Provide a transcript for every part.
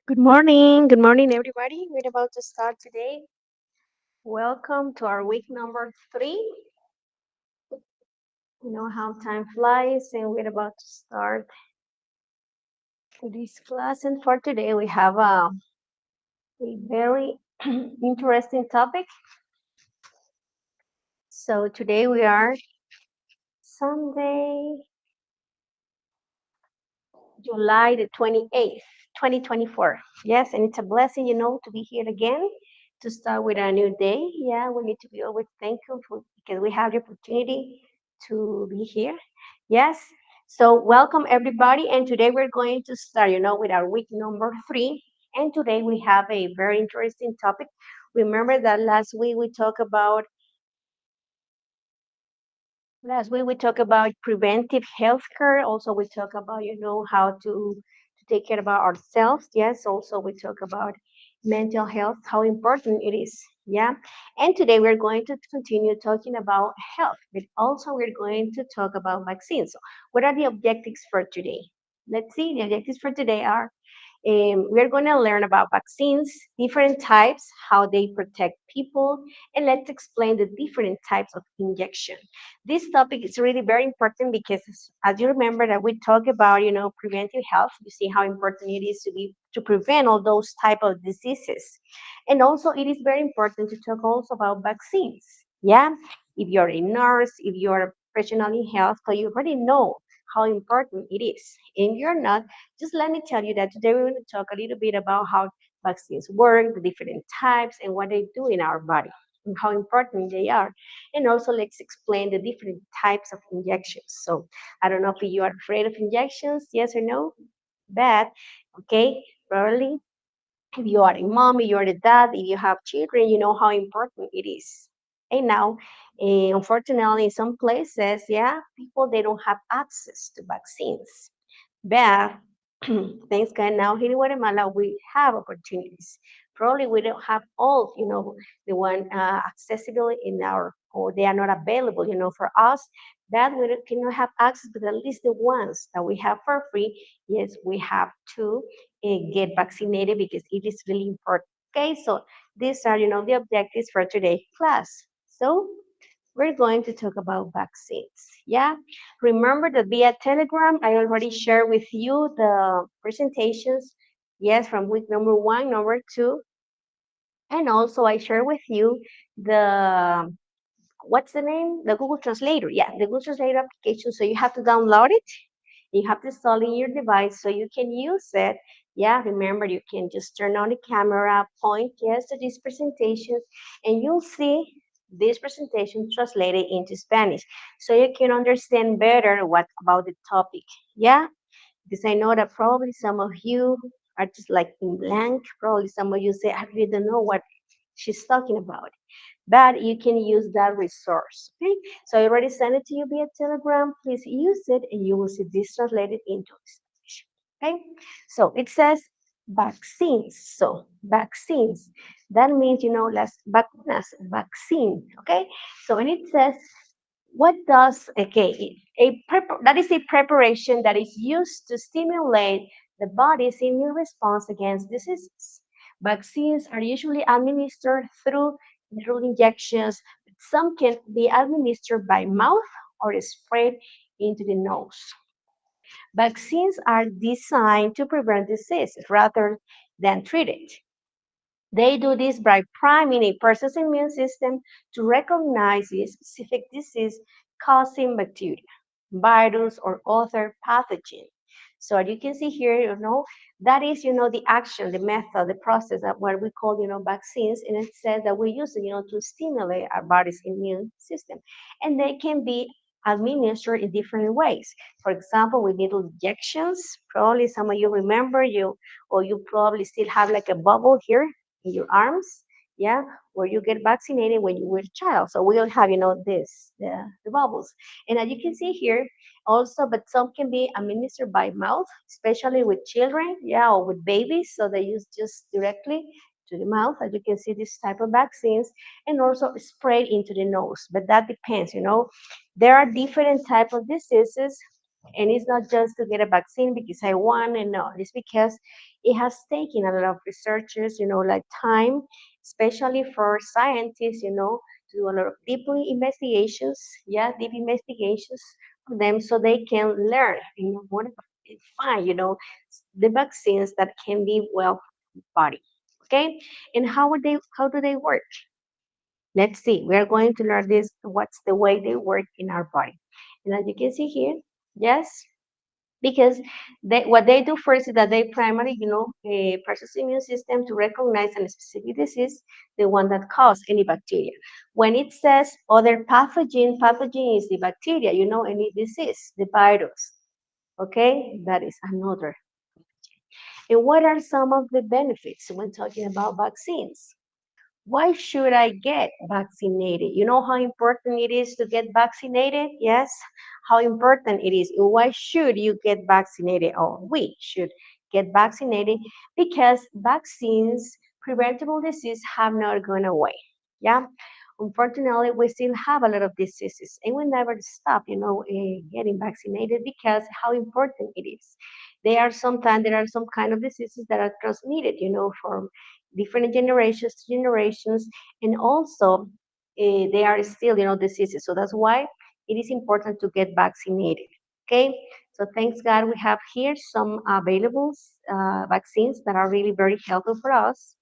Good morning. Good morning, everybody. We're about to start today. Welcome to our week number 3. You know how time flies, and we're about to start this class. And for today, we have a very interesting topic. So today we are Sunday, July the 28th, 2024. Yes, and it's a blessing, to be here again to start with a new day. Yeah, we need to be always thankful because we have the opportunity to be here. Yes. So welcome everybody. And today we're going to start, with our week number 3. And today we have a very interesting topic. Remember that last week we talked about preventive health care. Also, we talk about how to take care about ourselves. Yes. Also, we talk about mental health, how important it is. Yeah. And today we're going to continue talking about health, but also we're going to talk about vaccines. So, what are the objectives for today? Let's see. The objectives for today are we're going to learn about vaccines, different types, how they protect people, and let's explain the different types of injection. This topic is really very important because, as you remember, that we talk about, preventive health. You see how important it is to prevent all those type of diseases, and also it is very important to talk also about vaccines. Yeah, if you're a nurse, if you're a professional in health, so you already know how important it is. And you're not, just let me tell you that today we're going to talk a little bit about how vaccines work, the different types, and what they do in our body, and how important they are. And also, let's explain the different types of injections. So, I don't know if you are afraid of injections, yes or no? Bad. Okay, probably. If you are a mom, if you are a dad, if you have children, you know how important it is. And now, unfortunately, in some places, yeah, people they don't have access to vaccines. But thanks God now here in Guatemala we have opportunities. Probably we don't have all, the one accessible in our or they are not available, for us. That we cannot have access, but at least the ones that we have for free, yes, we have to get vaccinated because it is really important. Okay, so these are, the objectives for today's class. So we're going to talk about vaccines. Yeah. Remember that via Telegram, I already shared with you the presentations, yes, from week number 1, number 2. And also I share with you the, what's the name? The Google Translator. Yeah, the Google Translator application. So you have to download it. You have to install it in your device so you can use it. Yeah, remember you can just turn on the camera, point yes to these presentations, and you'll see this presentation translated into Spanish, so you can understand better what about the topic. Yeah, because I know that probably some of you are just like in blank. Probably some of you say, I really don't know what she's talking about, but you can use that resource. Okay, so I already sent it to you via Telegram. Please use it, and you will see this translated into Spanish. Okay, so it says vaccines. So vaccines. That means las vacunas, vaccine. Okay, so when it says what does okay that is a preparation that is used to stimulate the body's immune response against diseases. Vaccines are usually administered through injections, but some can be administered by mouth or sprayed into the nose. Vaccines are designed to prevent disease rather than treat it. They do this by priming a person's immune system to recognize a specific disease causing bacteria, virus, or other pathogen. So as you can see here, that is, the action, the method, the process of what we call, vaccines. And it says that we use it, to stimulate our body's immune system. And they can be administered in different ways. For example, with needle injections, probably some of you remember or you probably still have like a bubble here in your arms, yeah, where you get vaccinated when you were a child. So we all have, the bubbles. And as you can see here, also, but some can be administered by mouth, especially with children, yeah, or with babies. So they use just directly to the mouth, as you can see, this type of vaccines, and also sprayed into the nose. But that depends, There are different type of diseases, and it's not just to get a vaccine because I want, and no, it's because It has taken a lot of researchers, like time, especially for scientists, to do a lot of deeply investigations, yeah, deep investigations for them so they can learn, what find, the vaccines that can be well for the body. Okay, and how do they work? Let's see. We are going to learn this. What's the way they work in our body? And as you can see here, yes, because what they do first is that they primarily, process the immune system to recognize a specific disease, the one that causes any bacteria. When it says other pathogen is the bacteria, any disease, the virus. Okay, that is another. And what are some of the benefits when talking about vaccines? Why should I get vaccinated? You know how important it is to get vaccinated? Yes, how important it is. Why should you get vaccinated? Or we should get vaccinated because vaccines, preventable disease have not gone away. Yeah, unfortunately, we still have a lot of diseases, and we never stop, getting vaccinated because how important it is. There are some kind of diseases that are transmitted, from different generations to generations, and also they are still, diseases. So that's why it is important to get vaccinated. Okay, so thanks God we have here some available vaccines that are really very helpful for us,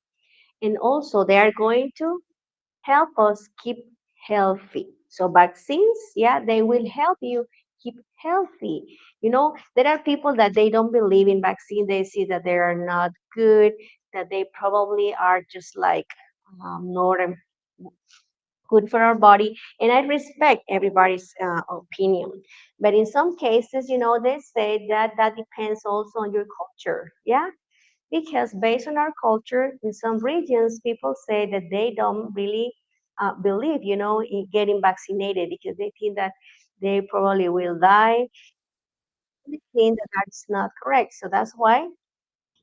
and also they are going to help us keep healthy. So vaccines, yeah, they will help you keep healthy. There are people that they don't believe in vaccine. They see that they are not good, that they probably are just like not good for our body. And I respect everybody's opinion. But in some cases, they say that that depends also on your culture. Yeah, because based on our culture, in some regions, people say that they don't really believe, in getting vaccinated because they think that they probably will die. They think that that's not correct. So that's why,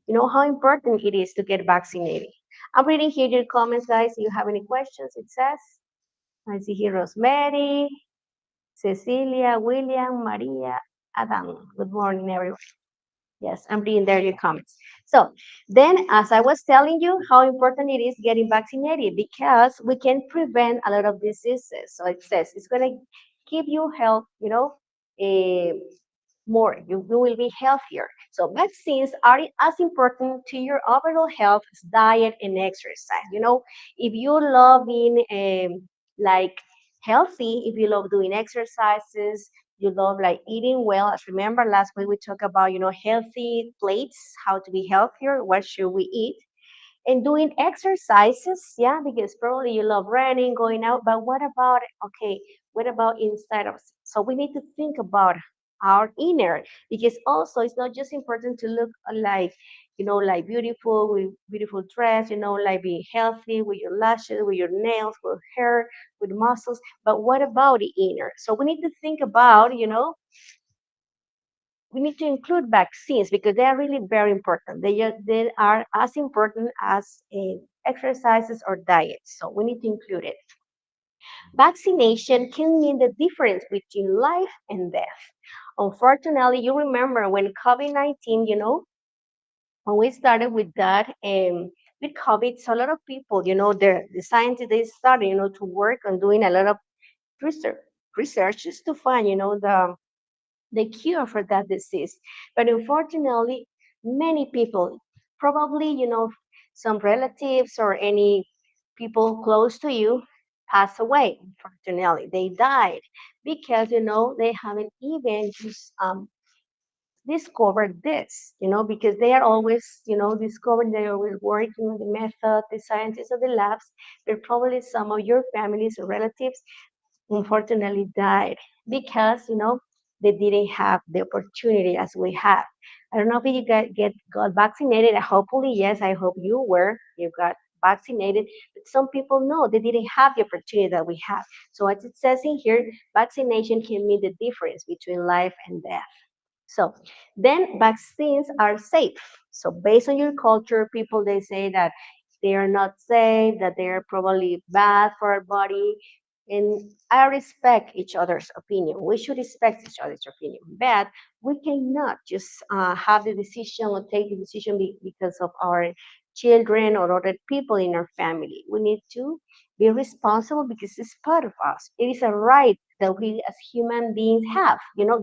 how important it is to get vaccinated. I'm reading here your comments, guys. If you have any questions, it says, I see here Rosemary, Cecilia, William, Maria, Adam. Good morning, everyone. Yes, I'm reading there your comments. So then, as I was telling you, how important it is getting vaccinated because we can prevent a lot of diseases. So it says it's going to keep you health, eh, more. You will be healthier. So vaccines are as important to your overall health as diet and exercise. If you love being like healthy, if you love doing exercises, you love like eating well. As remember last week we talked about, healthy plates, how to be healthier, what should we eat, and doing exercises, yeah, because probably you love running, going out, but what about, okay, what about inside of us? So we need to think about our inner, because also it's not just important to look like, like beautiful with beautiful dress, like being healthy with your lashes, with your nails, with hair, with muscles, but what about the inner? So we need to think about, we need to include vaccines because they are really very important. They are as important as exercises or diets. So we need to include it. Vaccination can mean the difference between life and death. Unfortunately, you remember when COVID-19, when we started with that, with COVID, so a lot of people, the scientists, they started, to work on doing a lot of research, researches to find, the cure for that disease. But unfortunately, many people, probably, some relatives or any people close to you, pass away. Unfortunately, they died because, they haven't even just discovered this, because they are always, discovering, they're always working on the method, the scientists of the labs, but probably some of your families or relatives unfortunately died because they didn't have the opportunity as we have. I don't know if you got vaccinated. Hopefully, yes. I hope you got vaccinated. But some people no, they didn't have the opportunity that we have. So as it says in here, vaccination can mean the difference between life and death. So then vaccines are safe. So based on your culture, people they say that they are not safe, that they are probably bad for our body. And I respect each other's opinion. We should respect each other's opinion, but we cannot just have the decision or take the decision because of our children or other people in our family. We need to be responsible because it's part of us. It is a right that we as human beings have,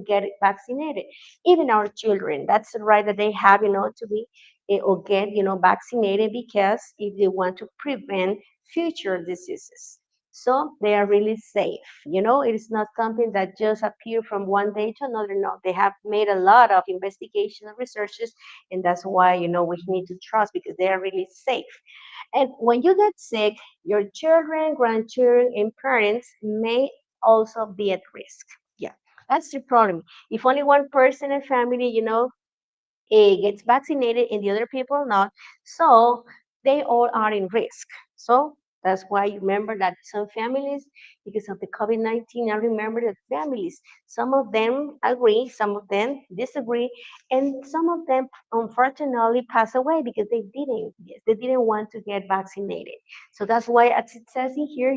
get vaccinated. Even our children, that's the right that they have, to be or get, vaccinated because if they want to prevent future diseases. So they are really safe. It is not something that just appeared from one day to another. No, they have made a lot of investigation and researches, and that's why, we need to trust because they are really safe. And when you get sick, your children, grandchildren, and parents may also be at risk. Yeah, that's the problem. If only one person in family, gets vaccinated and the other people not, so they all are in risk. So that's why you remember that some families, because of the COVID-19, I remember that families, some of them agree, some of them disagree, and some of them unfortunately pass away because they didn't want to get vaccinated. So that's why, as it says in here,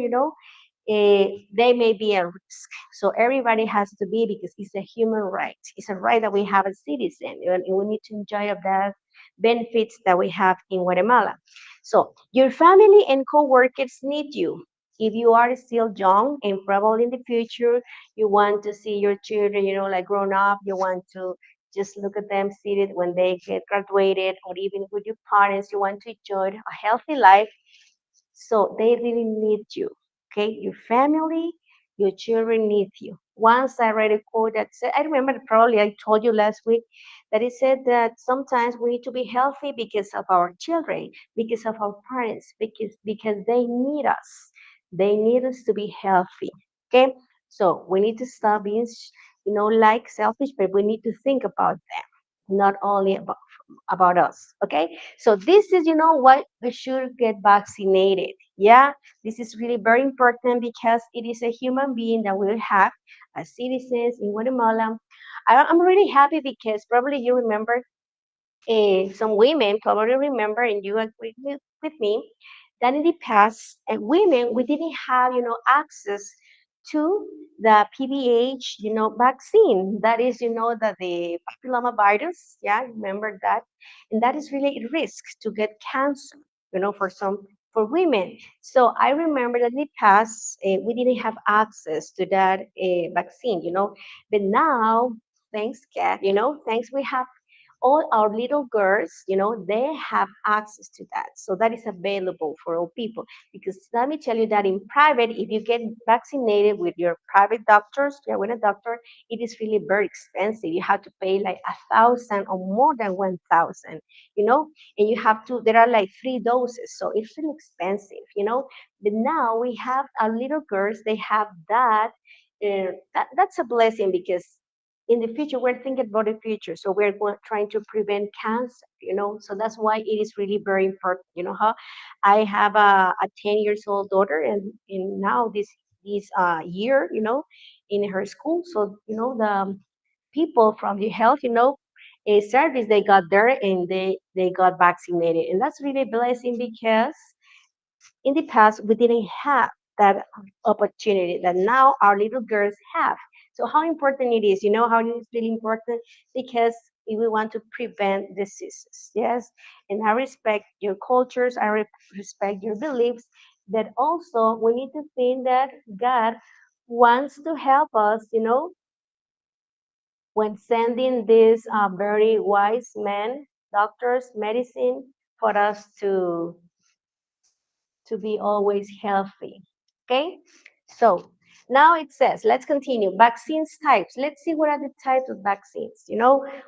they may be at risk. So everybody has to be because it's a human right. It's a right that we have as citizens, and we need to enjoy of that benefits that we have in Guatemala. So your family and co-workers need you. If you are still young and probably in the future you want to see your children, like grown up, you want to just look at them seated when they get graduated, or even with your parents, you want to enjoy a healthy life, so they really need you. Okay, your family, your children need you. Once I read a quote that said, I remember probably I told you last week that it said that sometimes we need to be healthy because of our children, because of our parents, because they need us. They need us to be healthy. Okay, so we need to stop being, like selfish, but we need to think about them, not only about us. Okay, so this is, why we should get vaccinated. Yeah, this is really very important because it is a human being that we have as citizens in Guatemala. I'm really happy because probably you remember, some women probably remember, and you agree with me, that in the past, women, we didn't have, access to the PBH, vaccine. That is, that the papilloma virus. Yeah, remember that, and that is really a risk to get cancer. For women. So I remember that in the past, we didn't have access to that vaccine. But now, thanks, Kat, thanks we have all our little girls, they have access to that. So that is available for all people. Because let me tell you that in private, if you get vaccinated with your private doctors, yeah, with a doctor, it is really very expensive. You have to pay like 1,000 or more than 1,000, and you have to, there are like 3 doses. So it's really expensive. But now we have our little girls, they have that. That's a blessing because in the future we're thinking about the future, so we're trying to prevent cancer. So that's why it is really very important. How I have a 10 years old daughter, and now this year, in her school. So the people from the health, a service, they got there and they got vaccinated, and that's really a blessing because in the past we didn't have that opportunity that now our little girls have. So how important it is, how it is really important, because if we want to prevent diseases. Yes, and I respect your cultures, respect your beliefs, but also we need to think that God wants to help us, when sending these very wise men, doctors, medicine, for us to be always healthy. Okay, so now it says, let's continue. Vaccines types. Let's see what are the types of vaccines.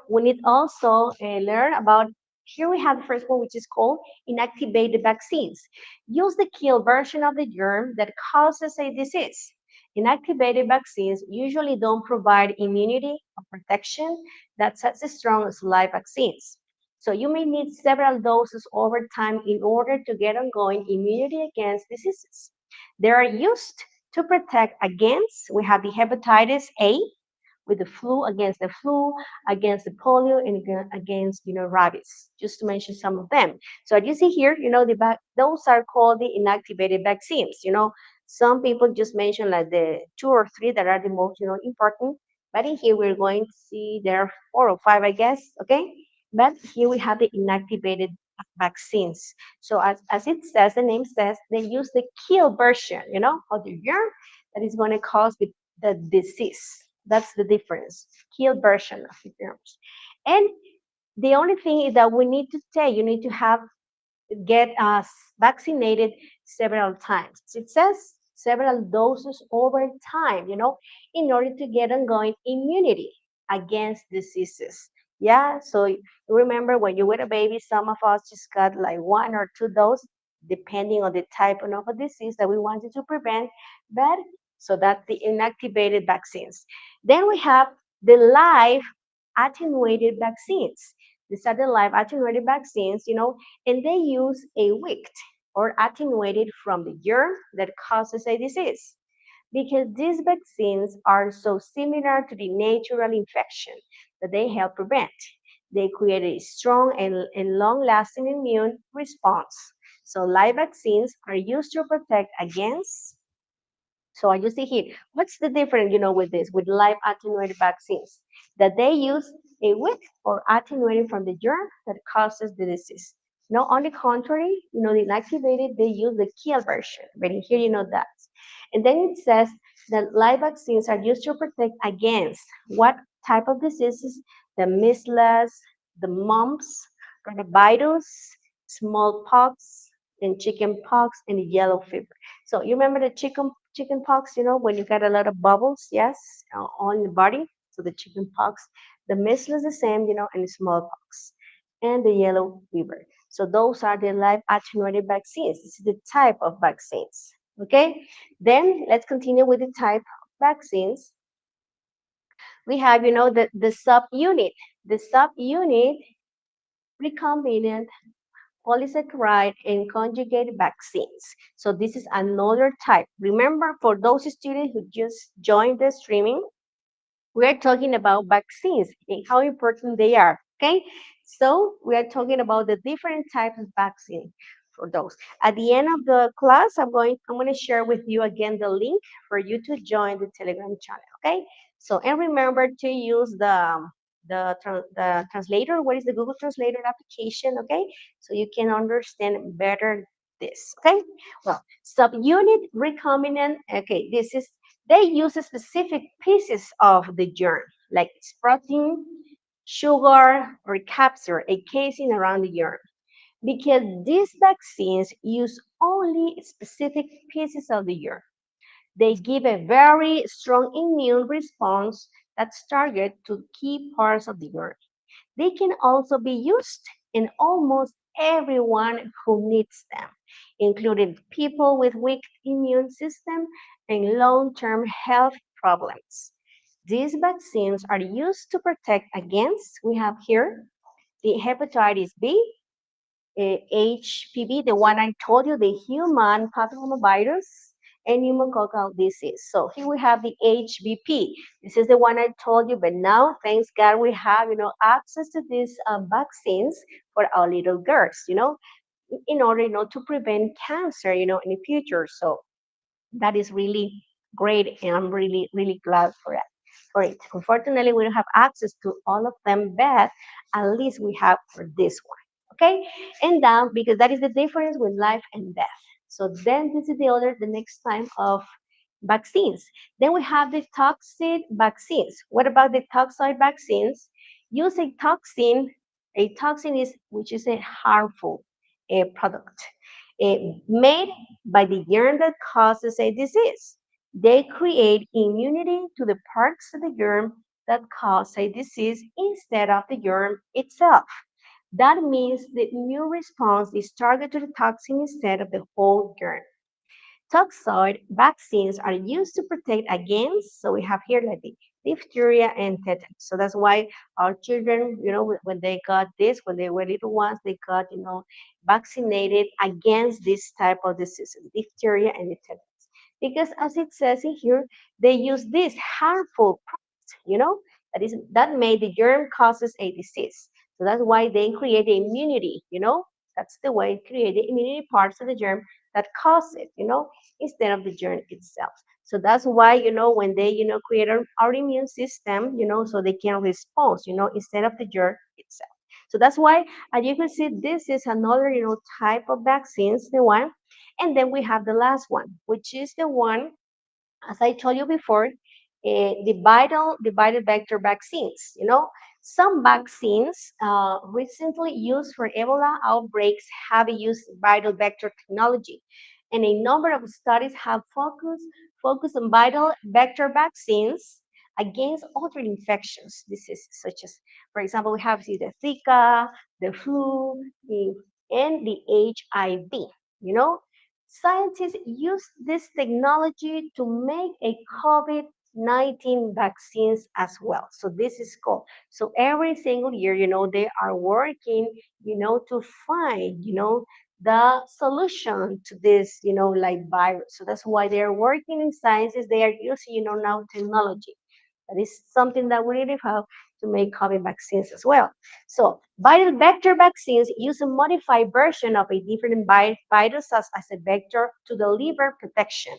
We need also learn about. Here we have the first one, which is called inactivated vaccines. Use the kill version of the germ that causes a disease. Inactivated vaccines usually don't provide immunity or protection that's as strong as live vaccines. So you may need several doses over time in order to get ongoing immunity against diseases. They are used to protect against, we have the hepatitis A, with the flu, against the flu, against the polio, and against, rabies, just to mention some of them. So as you see here, those are called the inactivated vaccines. Some people just mention like the two or three that are the most, important. But in here we're going to see there are four or five, I guess. Okay. But here we have the inactivated vaccines. So as it says, the name says, they use the kill version, of the germ that is going to cause the disease. That's the difference. Kill version of the germs. And the only thing is that we need to say you need to have get vaccinated several times. It says several doses over time, in order to get ongoing immunity against diseases. Yeah, so remember when you were a baby, some of us just got like one or two doses, depending on the type of a disease that we wanted to prevent. But so that's the inactivated vaccines. Then we have the live attenuated vaccines. These are the live attenuated vaccines, and they use a wicked or attenuated from the germ that causes a disease. Because these vaccines are so similar to the natural infection that they help prevent. They create a strong and long lasting immune response. So, live vaccines are used to protect against. So you see here, what's the difference, with this, with live attenuated vaccines? That they use a wick or attenuated from the germ that causes the disease. No, on the contrary, the inactivated, they use the kill version. But in here, that. And then it says that live vaccines are used to protect against what type of diseases? The measles, the mumps, coronavirus, smallpox, and chickenpox, and the yellow fever. So you remember the chicken pox, when you get a lot of bubbles, yes, on the body. So the chicken pox, the measles the same, and the smallpox, and the yellow fever. So those are the live attenuated vaccines. This is the type of vaccines. Okay. Then let's continue with the type of vaccines. We have, the subunit. The subunit recombinant polysaccharide and conjugate vaccines. So this is another type. Remember, for those students who just joined the streaming, we are talking about vaccines and how important they are. Okay, so we are talking about the different types of vaccine for those. At the end of the class, I'm going to share with you again the link for you to join the Telegram channel. Okay, so and remember to use the translator. What is the Google Translator application? Okay, so you can understand better this. Okay, well, subunit recombinant. Okay, this is they use specific pieces of the germ, like its protein, sugar, or capsule, a casing around the germ. Because these vaccines use only specific pieces of the germ. They give a very strong immune response that's targeted to key parts of the germ. They can also be used in almost everyone who needs them, including people with weak immune system and long-term health problems. These vaccines are used to protect against, we have here, the hepatitis B, HPV, the one I told you, the human papillomavirus, and pneumococcal disease. So here we have the HBP. This is the one I told you, but now, thanks God, we have, access to these vaccines for our little girls, in order, to prevent cancer, in the future. So that is really great, and I'm really, really glad for it. For it. Unfortunately, we don't have access to all of them, but at least we have for this one. Okay, and down because that is the difference with life and death. So then this is the next time of vaccines. Then we have the toxic vaccines. What about the toxic vaccines? Use a toxin. A toxin is which is a harmful product made by the germ that causes a disease. They create immunity to the parts of the germ that cause a disease instead of the germ itself. That means the immune response is targeted to the toxin instead of the whole germ. Toxoid vaccines are used to protect against, so we have here like the diphtheria and tetanus. So that's why our children, when they got this, when they were little ones, they got, vaccinated against this type of diseases, diphtheria and the tetanus. Because as it says in here, they use this harmful product, that made the germ causes a disease. So that's why they create the immunity, that's the way create the immunity parts of the germ that cause it, instead of the germ itself. So that's why, when they, create our immune system, so they can respond, instead of the germ itself. So that's why, as you can see, this is another, type of vaccines, the one. And then we have the last one, which is the one, as I told you before, the viral vector vaccines. Some vaccines recently used for Ebola outbreaks have used viral vector technology, and a number of studies have focused on viral vector vaccines against other infections diseases, such as, for example, we have the Zika, the flu, and the HIV. You know, Scientists use this technology to make a COVID-19 vaccines as well. So this is called. So every single year, they are working, to find, the solution to this, like virus. So that's why they are working in sciences. They are using, now technology. That is something that we really have to make COVID vaccines as well. So, viral vector vaccines use a modified version of a different virus as a vector to deliver protection.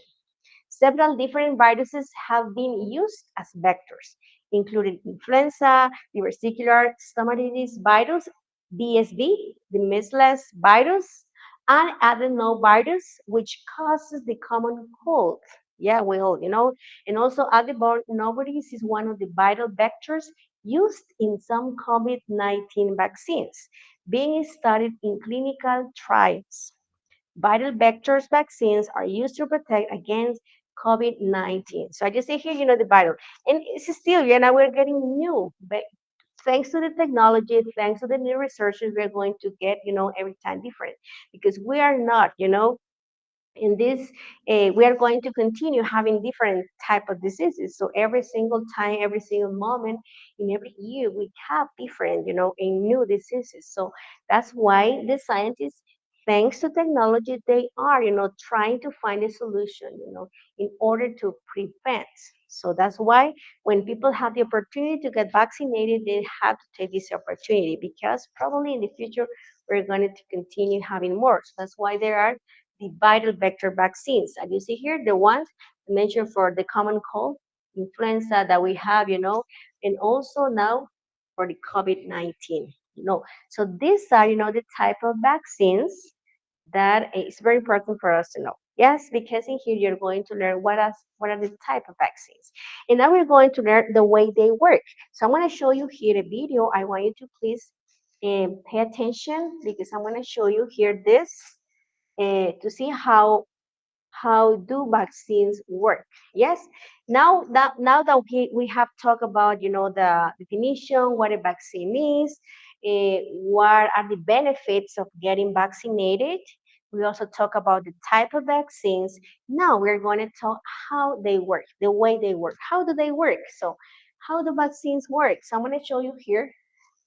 Several different viruses have been used as vectors, including influenza, the vesicular stomatitis virus, VSV, the measles virus, and adenovirus, which causes the common cold. Yeah, well, and also adenovirus is one of the viral vectors used in some COVID-19 vaccines, being studied in clinical trials. Viral vectors vaccines are used to protect against COVID-19. So I just say here, the viral. And it's still, now we're getting new, but thanks to the technology, thanks to the new researches, we're going to get, every time different because we are not, in this we are going to continue having different type of diseases. So every single time, every single moment in every year, we have different, and new diseases. So that's why the scientists, thanks to technology, they are, trying to find a solution, in order to prevent. So that's why when people have the opportunity to get vaccinated, they have to take this opportunity because probably in the future we're going to continue having more. So that's why there are the viral vector vaccines. As you see here, the ones mentioned for the common cold, influenza that we have, and also now for the COVID-19. So these are, the type of vaccines that is very important for us to know. Yes, because in here you're going to learn what are the type of vaccines. And now we're going to learn the way they work. So I'm going to show you here a video. I want you to please pay attention because I'm going to show you here this to see how do vaccines work. Yes, now that we have talked about, the definition, what a vaccine is, what are the benefits of getting vaccinated. We also talk about the type of vaccines. Now we're going to talk how they work, the way they work. How do they work? So how do vaccines work? So I'm going to show you here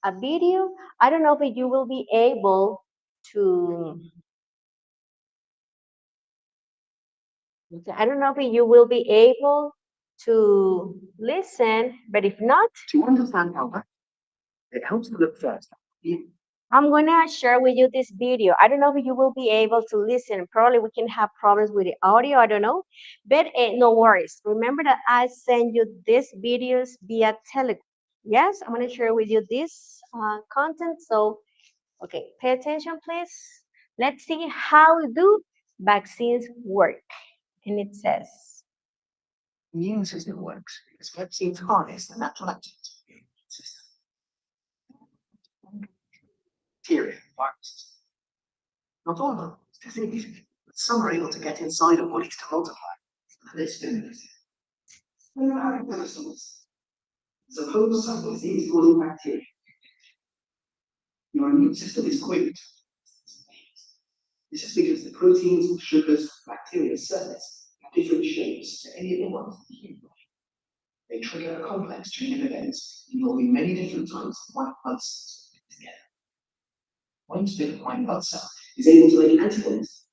a video. I don't know if you will be able to, I don't know if you will be able to listen, but if not, to understand how that, it helps to look first. I'm gonna share with you this video. I don't know if you will be able to listen. Probably we can have problems with the audio. I don't know, but no worries. Remember that I send you these videos via Telegram. Yes, I'm gonna share with you this content. So, okay, pay attention, please. Let's see how do vaccines work. And it says, immune system works because vaccines harness the natural activity of the immune system. Bacteria, viruses. Not all of them is disease, but some are able to get inside of bodies to multiply. And they stimulate it. Suppose some disease-causing bacteria. Your immune system is quick. This is because the proteins and sugars of bacteria surface have different shapes to any of the ones in the human body. They trigger a complex chain of events involving many different types of white blood cells together. One specific white blood cell is able to make antibodies.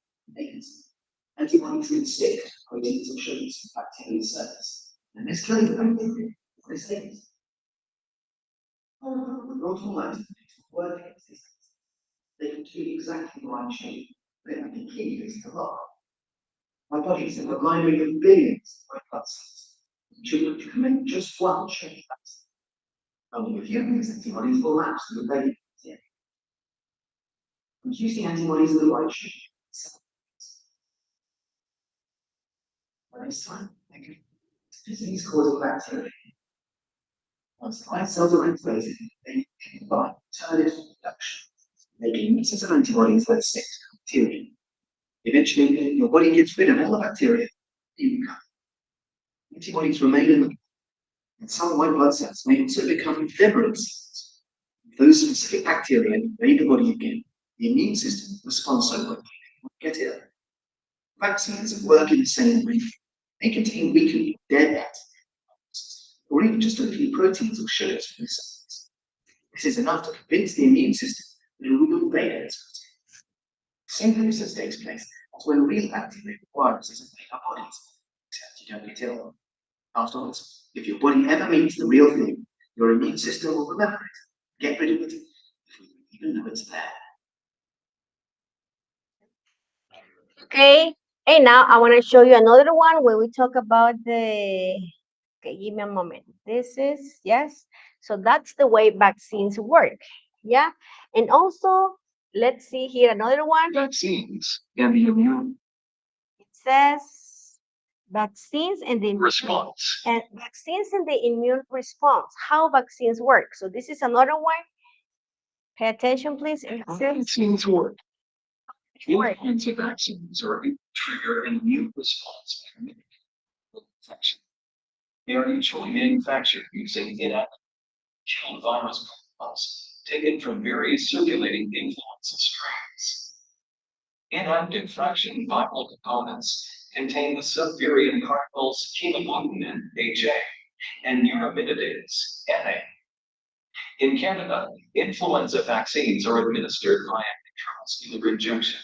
Antibodies can stick to proteins and sugars of bacterial surface. And this killing the bacteria, what is this? Not all antibodies work against these. They can do exactly the right shape The key is to love. My body is a library of billions of red blood cells. You can make just one change. Only a few of these antibodies will lapse to the baby. Producing antibodies in the right shape. By this time, disease causing bacteria. Once the white cells are activated, they combine target production, making mixes of antibodies that stick to bacteria. Eventually, your body gets rid of all the bacteria. Antibodies remain in the body, and some white blood cells may also become febrile cells. If those specific bacteria invade the body again, the immune system responds so quickly they get ill. Vaccines work in the same way. They contain weakened dead bacteria, or even just a few proteins or sugars from the cells. This is enough to convince the immune system that it will invade it. The same process takes place as when real bacteria or viruses invade our bodies, except you don't get ill. Afterwards, if your body ever meets the real thing, your immune system will remember it, get rid of it, before you even know it's there. Okay. And now I want to show you another one where we talk about the. Okay, give me a moment. This is, yes. So that's the way vaccines work. Yeah. And also, let's see here another one. Vaccines and the immune It says vaccines and the response. and vaccines and the immune response. How vaccines work. So this is another one. Pay attention, please. And it says Vaccines work. Influenza vaccines are able to trigger an immune response by infection. They are usually manufactured using inactive killed virus particles taken from various circulating influenza strains. Inactive fraction viral components contain the subvariant particles hemagglutinin HA and neuraminidase NA. In Canada, influenza vaccines are administered via intramuscular injection.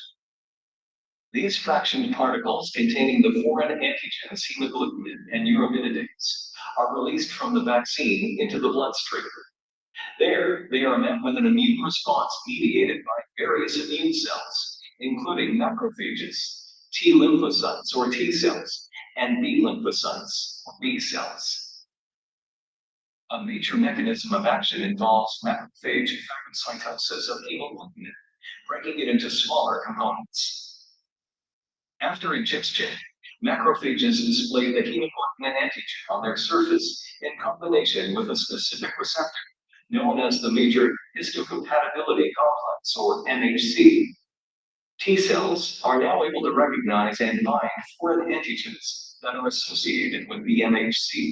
These fractioned particles containing the foreign antigens hemagglutinin and neuraminidase are released from the vaccine into the bloodstream. There, they are met with an immune response mediated by various immune cells, including macrophages, T lymphocytes or T cells, and B lymphocytes or B cells. A major mechanism of action involves macrophage phagocytosis of hemagglutinin, breaking it into smaller components. After ingestion, macrophages display the hemagglutinin antigen on their surface in combination with a specific receptor known as the major histocompatibility complex, or MHC. T cells are now able to recognize and bind foreign antigens that are associated with the MHC.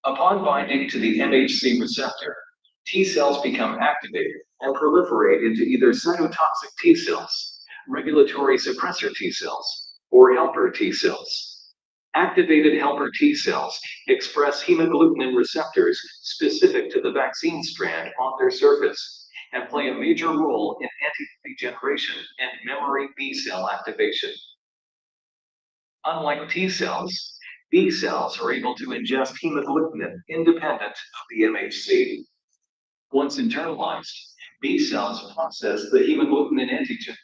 Upon binding to the MHC receptor, T cells become activated and proliferate into either cytotoxic T cells, regulatory suppressor T cells, or helper T cells. Activated helper T cells express hemagglutinin receptors specific to the vaccine strand on their surface and play a major role in antibody generation and memory B cell activation. Unlike T cells, B cells are able to ingest hemagglutinin independent of the MHC. Once internalized, B cells process the hemagglutinin antigen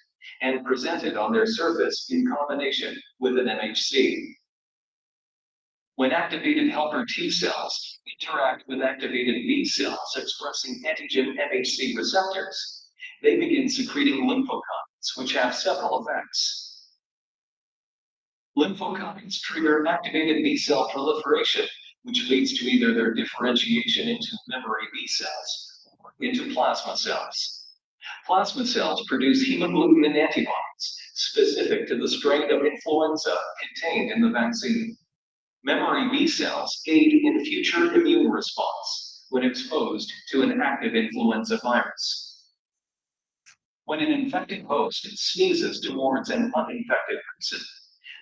and present it on their surface in combination with an MHC. When activated helper T cells interact with activated B cells expressing antigen MHC receptors, they begin secreting lymphokines, which have several effects. Lymphokines trigger activated B cell proliferation, which leads to either their differentiation into memory B cells or into plasma cells. Plasma cells produce hemagglutinin antibodies specific to the strain of influenza contained in the vaccine. Memory B cells aid in future immune response when exposed to an active influenza virus. When an infected host sneezes towards an uninfected person,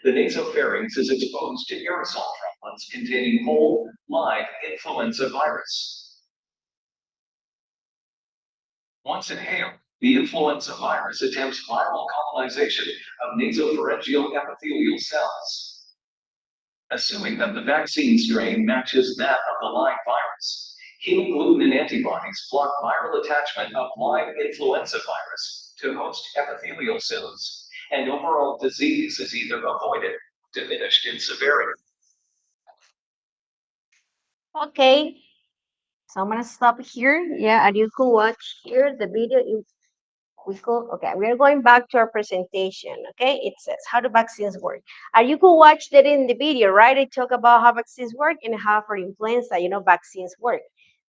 the nasopharynx is exposed to aerosol droplets containing whole, live influenza virus. Once inhaled, the influenza virus attempts viral colonization of nasopharyngeal epithelial cells. Assuming that the vaccine strain matches that of the live virus, hemagglutinin antibodies block viral attachment of live influenza virus to host epithelial cells, and overall disease is either avoided, diminished in severity. Okay, so I'm gonna stop here. Yeah, and you can watch here the video. We could, okay, we are going back to our presentation. Okay, it says how do vaccines work. And you could watch that in the video, right? I talk about how vaccines work and how for influenza, vaccines work.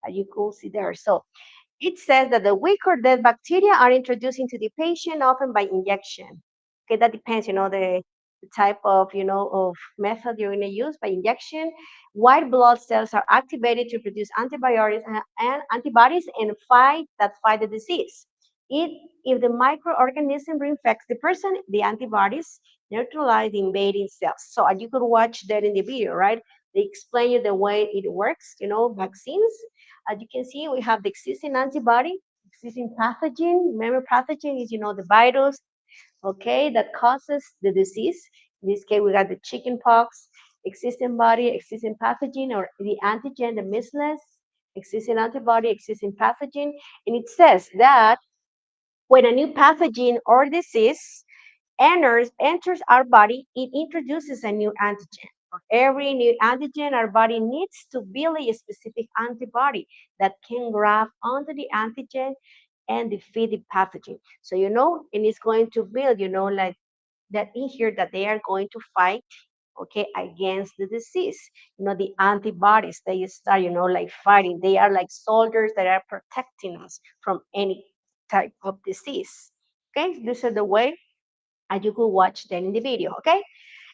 And you could see there. So it says that the weak or dead bacteria are introduced into the patient often by injection. Okay, that depends, the type of, of method you're going to use by injection. White blood cells are activated to produce antibiotics and antibodies and fight the disease. It, if the microorganism reinfects the person, the antibodies neutralize the invading cells. So you could watch that in the video, right? They explain you the way it works, vaccines. As you can see, we have the existing antibody, existing pathogen. Remember, pathogen is, the virus, okay, that causes the disease. In this case, we got the chicken pox, existing body, existing pathogen, or the antigen, the measles, existing antibody, existing pathogen. And it says that when a new pathogen or disease enters our body, it introduces a new antigen. For every new antigen, our body needs to build a specific antibody that can grab onto the antigen and defeat the pathogen. So, and it's going to build, like that in here that they are going to fight, okay, against the disease. The antibodies, they start, like fighting. They are like soldiers that are protecting us from any type of disease. Okay, this is the way and you could watch them in the video, okay?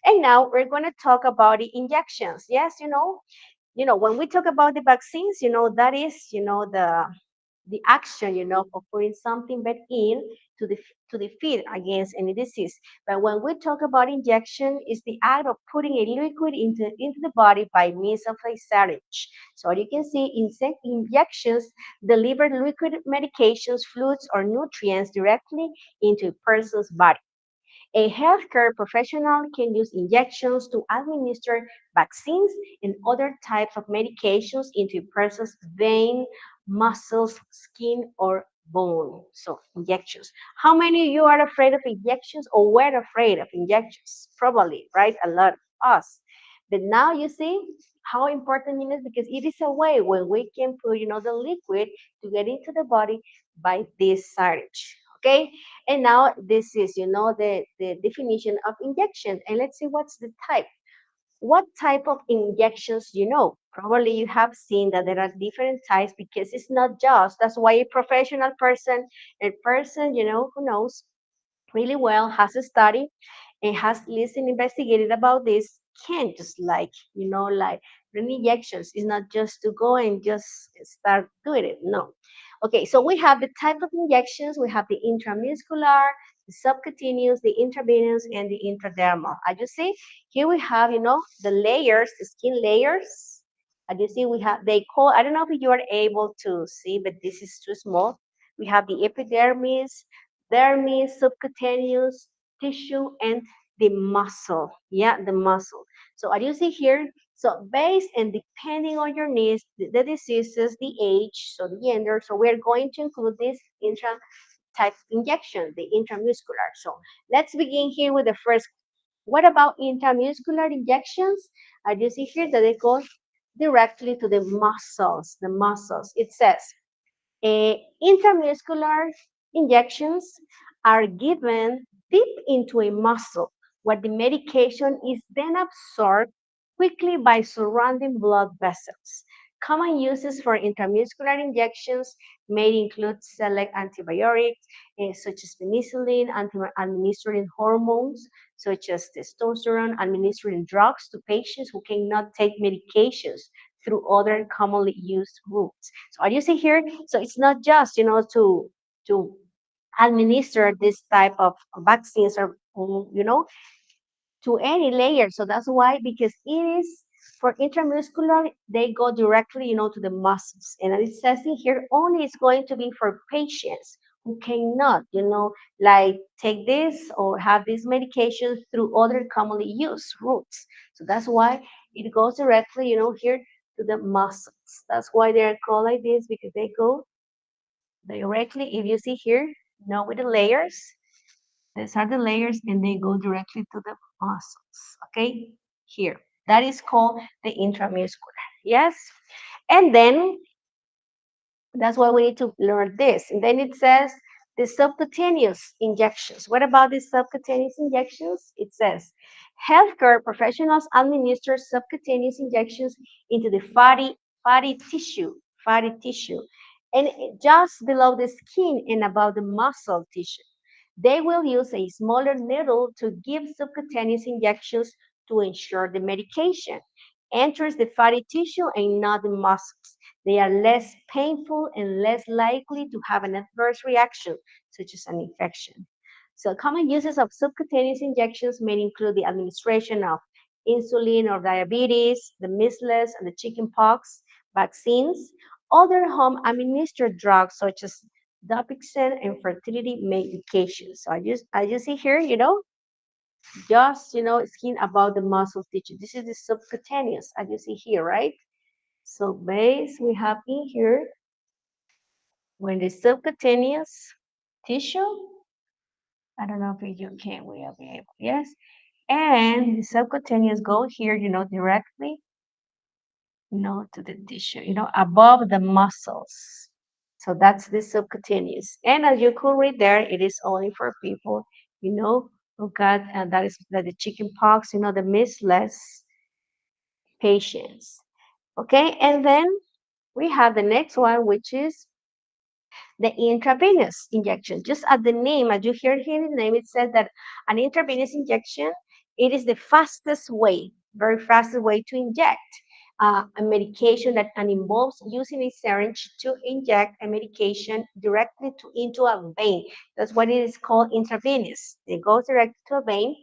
And now we're going to talk about the injections. Yes, when we talk about the vaccines, that is, the action, of putting something back in to the to defeat against any disease. But when we talk about injection, it's the act of putting a liquid into the body by means of a syringe. So you can see injections deliver liquid medications, fluids, or nutrients directly into a person's body. A healthcare professional can use injections to administer vaccines and other types of medications into a person's vein, muscles, skin, or bone. So injections. How many of you are afraid of injections or were afraid of injections? Probably, right? A lot of us. But now you see how important it is because it is a way when we can put, the liquid to get into the body by this syringe. Okay, and now this is, the definition of injection. And let's see what's the type. What type of injections Probably you have seen that there are different types because it's not just, that's why a professional person, a person, who knows really well, has a study and has listened, investigated about this, can't just like run injections. It's not just to go and just start doing it. No. Okay, so we have the type of injections. We have the intramuscular, the subcutaneous, the intravenous, and the intradermal. As you see, here we have, the layers, the skin layers. As you see, we have, I don't know if you are able to see, but this is too small. We have the epidermis, dermis, subcutaneous, tissue, and the muscle. Yeah, the muscle. So as you see here, so based and depending on your needs, the diseases, the age, so the gender, so we're going to include this intra type injection, the intramuscular. So let's begin here with the first. What about intramuscular injections? As you see here, that it goes directly to the muscles. The muscles. It says intramuscular injections are given deep into a muscle where the medication is then absorbed quickly by surrounding blood vessels. Common uses for intramuscular injections may include select antibiotics, such as penicillin, administering hormones, such as testosterone, administering drugs to patients who cannot take medications through other commonly used routes. So as you see here, so it's not just to administer this type of vaccines or to any layer. So that's why, because it is for intramuscular, they go directly, to the muscles. And it says in here, only it's going to be for patients who cannot, like take this or have this medication through other commonly used routes. So that's why it goes directly, here to the muscles. That's why they're called like this because they go directly, if you see here, with the layers. These are the layers, and they go directly to the muscles. Okay, here. That is called the intramuscular. Yes, and then that's why we need to learn this. And then it says the subcutaneous injections. What about the subcutaneous injections? It says healthcare professionals administer subcutaneous injections into the fatty tissue, and just below the skin and above the muscle tissue. They will use a smaller needle to give subcutaneous injections to ensure the medication enters the fatty tissue and not the muscles. They are less painful and less likely to have an adverse reaction, such as an infection. So, common uses of subcutaneous injections may include the administration of insulin or diabetes, the measles and the chickenpox vaccines, other home administered drugs such as Dupixent and fertility medications. So I just see here, just skin above the muscle tissue. This is the subcutaneous, as you see here, right? So base we have in here when the subcutaneous tissue. I don't know if you can, we are able. Yes. And the subcutaneous go here, directly, to the tissue, above the muscles. So that's the subcutaneous. And as you could read there, it is only for people, who got, and that is the chicken pox, the measles patients. Okay. And then we have the next one, which is the intravenous injection. Just at the name, as you hear here in the name, it says that an intravenous injection, it is the fastest way, very fastest way to inject a medication that and involves using a syringe to inject a medication directly into a vein. That's what it is called intravenous. It goes directly to a vein.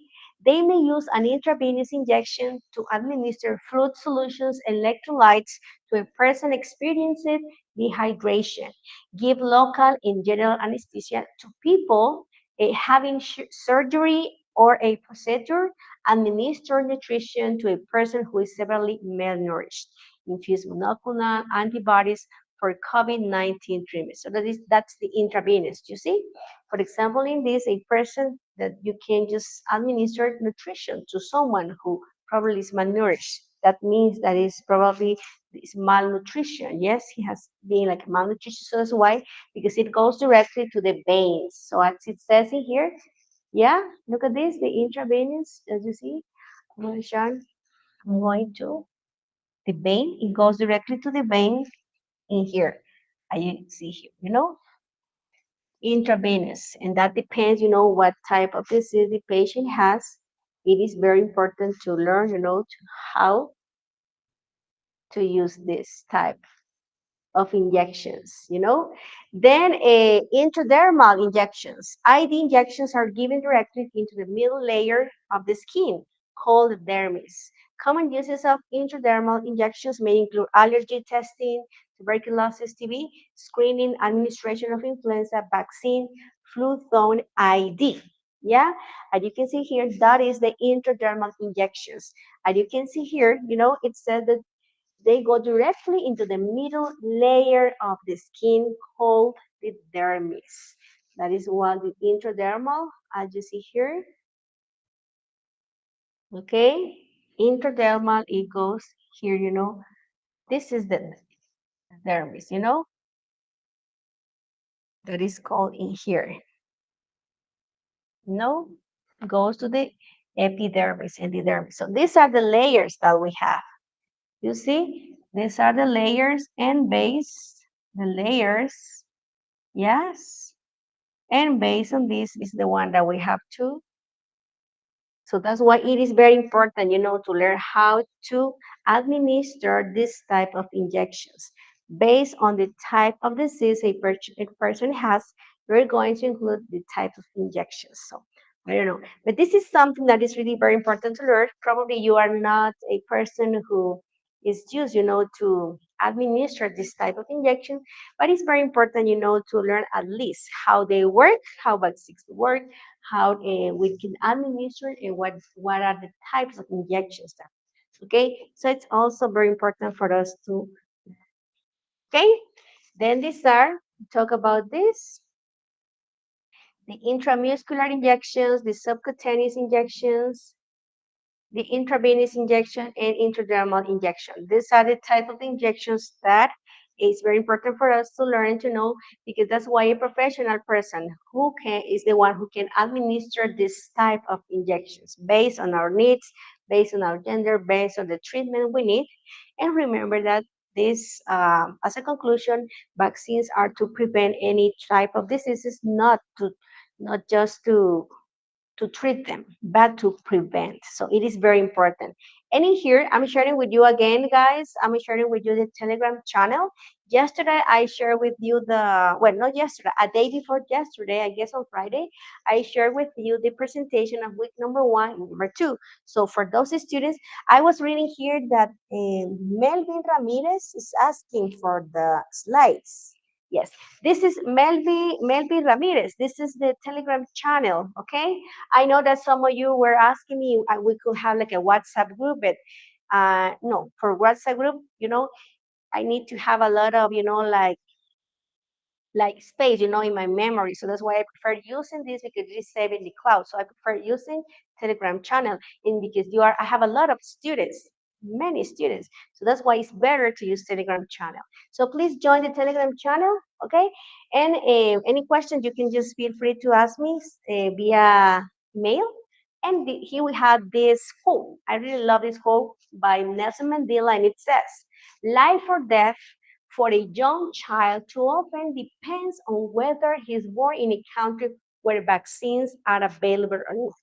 They may use an intravenous injection to administer fluid solutions, electrolytes to a person experiencing dehydration, give local and general anesthesia to people having surgery or a procedure, administer nutrition to a person who is severely malnourished, infuse monoclonal antibodies for COVID-19 treatment. So that's the intravenous, you see? For example, in this, a person that you can just administer nutrition to someone who probably is malnourished. That means that is probably is malnutrition. Yes, he has been like malnutrition. So that's why, because it goes directly to the veins. So as it says in here, yeah, look at this, the intravenous, as you see, Sean, I'm going to the vein. It goes directly to the vein in here. I see here, intravenous, and that depends, what type of disease the patient has. It is very important to learn, how to use this type of injections, Then intradermal injections. ID injections are given directly into the middle layer of the skin, called dermis. Common uses of intradermal injections may include allergy testing, tuberculosis, TB, screening, administration of influenza vaccine, flu-thorn ID. Yeah, as you can see here, that is the intradermal injections. As you can see here, it says that they go directly into the middle layer of the skin called the dermis. That is what the intradermal, as you see here. Okay, intradermal, it goes here, This is the dermis, that is called in here. No, goes to the epidermis and the dermis. So these are the layers that we have. You see, these are the layers and base, the layers. Yes. And based on this is the one that we have to. So that's why it is very important, to learn how to administer this type of injections. Based on the type of disease a person has, we're going to include the type of injections. So I don't know. But this is something that is really very important to learn. Probably you are not a person who is used, to administer this type of injection, but it's very important, to learn at least how they work, how vaccines work, how we can administer, and what are the types of injections that. Okay, so it's also very important for us to. Okay, then these are talk about this. the intramuscular injections, the subcutaneous injections, the intravenous injection and intradermal injection. These are the type of injections that is very important for us to learn to know because that's why a professional person who can is the one who can administer this type of injections based on our needs, based on our gender, based on the treatment we need. And remember that this, as a conclusion, vaccines are to prevent any type of diseases, not just to treat them, but to prevent. So it is very important. And in here, I'm sharing with you again, guys. I'm sharing with you the Telegram channel. Yesterday, I shared with you well, not yesterday, a day before yesterday, I guess on Friday, I shared with you the presentation of week number 1 and number 2. So for those students, I was reading here that Melvin Ramirez is asking for the slides. Yes, this is Melvin Ramirez. This is the Telegram channel, okay? I know that some of you were asking me we could have like a WhatsApp group, but no, for WhatsApp group, I need to have a lot of, like space, in my memory. So that's why I prefer using this because it is saved in the cloud. So I prefer using Telegram channel, and because I have a lot of students, many students. So that's why it's better to use Telegram channel. So please join the Telegram channel, okay? And any questions, you can just feel free to ask me via mail. And here we have this quote. I really love this quote by Nelson Mandela, and it says, "Life or death for a young child too often depends on whether he's born in a country where vaccines are available or not."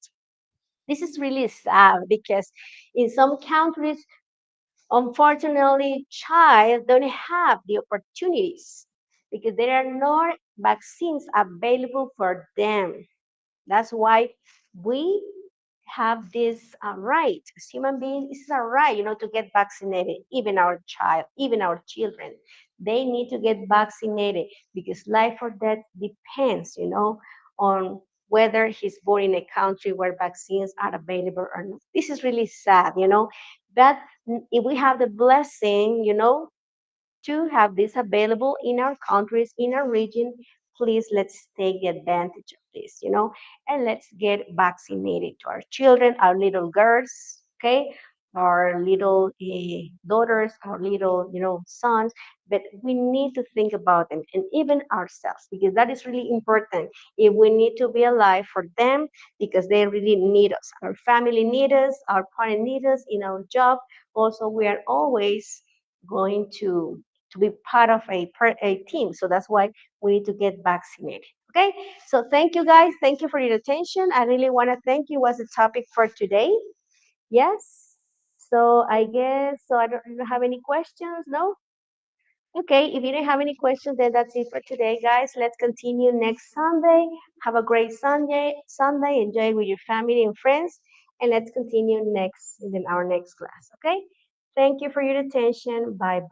This is really sad because in some countries, unfortunately, child don't have the opportunities because there are no vaccines available for them. That's why we have this right as human beings. This is a right, to get vaccinated. Even our child, even our children, they need to get vaccinated because life or death depends, on whether he's born in a country where vaccines are available or not. This is really sad, But if we have the blessing, to have this available in our countries, in our region, please let's take the advantage of this, and let's get vaccinated to our children, our little girls, okay, our little daughters, our little, sons. But we need to think about them and even ourselves because that is really important. If we need to be alive for them because they really need us, our family need us, our parents need us in our job. Also, we are always going to be part of a team. So that's why we need to get vaccinated. Okay. So thank you guys. Thank you for your attention. I really want to thank you. Was the topic for today? Yes. So I guess so. I don't have any questions. No. Okay. If you don't have any questions, then that's it for today, guys. Let's continue next Sunday. Have a great Sunday. Sunday. Enjoy with your family and friends, and let's continue next in our next class. Okay. Thank you for your attention. Bye.